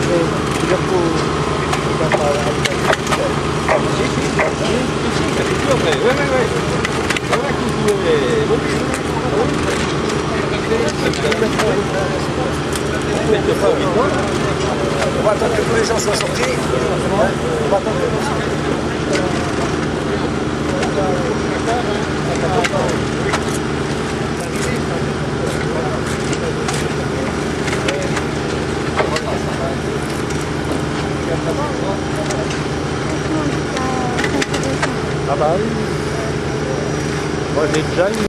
Il faut... On va attendre que tous les gens soient sortis. On va attendre Ah bah oui. Moi j'ai déjà eu.